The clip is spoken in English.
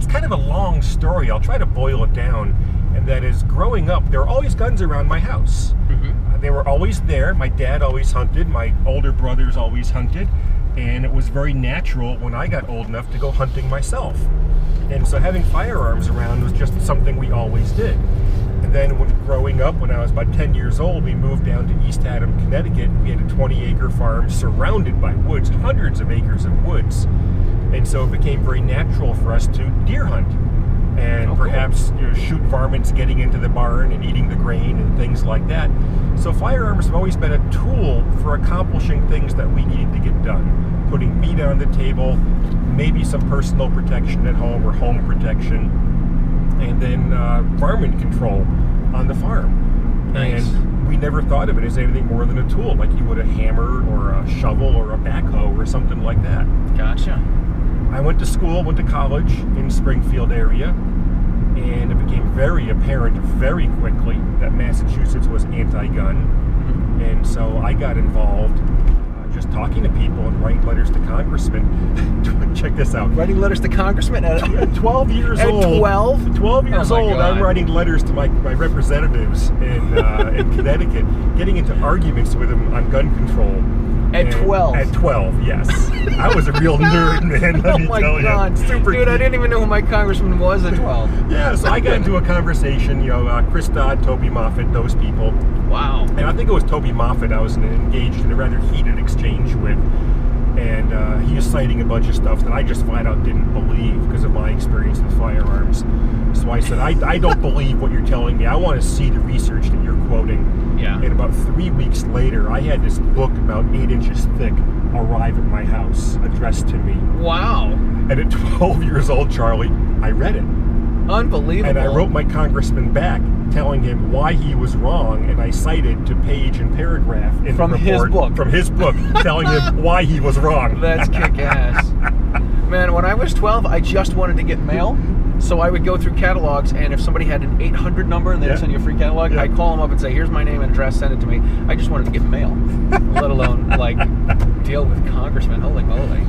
it's kind of a long story. I'll try to boil it down. And that is, growing up, there were always guns around my house. They were always there. My dad always hunted. My older brothers always hunted. And it was very natural when I got old enough to go hunting myself. And so having firearms around was just something we always did. And then growing up, when I was about 10 years old, we moved down to East Haddam, Connecticut. We had a 20-acre farm surrounded by woods, hundreds of acres of woods. And so it became very natural for us to deer hunt. And perhaps shoot varmints getting into the barn and eating the grain and things like that. So firearms have always been a tool for accomplishing things that we needed to get done. Putting meat on the table, maybe some personal protection at home or home protection, and then varmint control on the farm. Nice. And we never thought of it as anything more than a tool, like you would a hammer or a shovel or a backhoe or something like that. Gotcha. I went to school, went to college in Springfield area, and it became very apparent very quickly that Massachusetts was anti-gun. And so I got involved just talking to people and writing letters to congressmen. Check this out. Writing letters to congressmen at 12 years old. At 12? 12 years old, God. I'm writing letters to my representatives in Connecticut, getting into arguments with them on gun control. At 12? At 12, yes. I was a real nerd, man, let me tell you. Oh my God. Super Dude, I didn't even know who my congressman was at 12. Yeah, so I got into a conversation, Chris Dodd, Toby Moffett, those people. Wow. And I think it was Toby Moffett I was engaged in a rather heated exchange with. And he was citing a bunch of stuff that I just flat out didn't believe because of my experience with firearms. So I said, I don't believe what you're telling me. I want to see the research that you're quoting. Yeah. And about 3 weeks later, I had this book about 8 inches thick arrive at my house, addressed to me. Wow. And at 12 years old, Charlie, I read it. Unbelievable. And I wrote my congressman back telling him why he was wrong, and I cited to page and paragraph in From the his report, book. From his book, telling him why he was wrong. That's kick-ass. Man, when I was 12, I just wanted to get mail. So I would go through catalogs, and if somebody had an 800 number and they'd send you a free catalog, I'd call them up and say, here's my name and address, send it to me. I just wanted to get mail, let alone, deal with congressmen. Holy moly.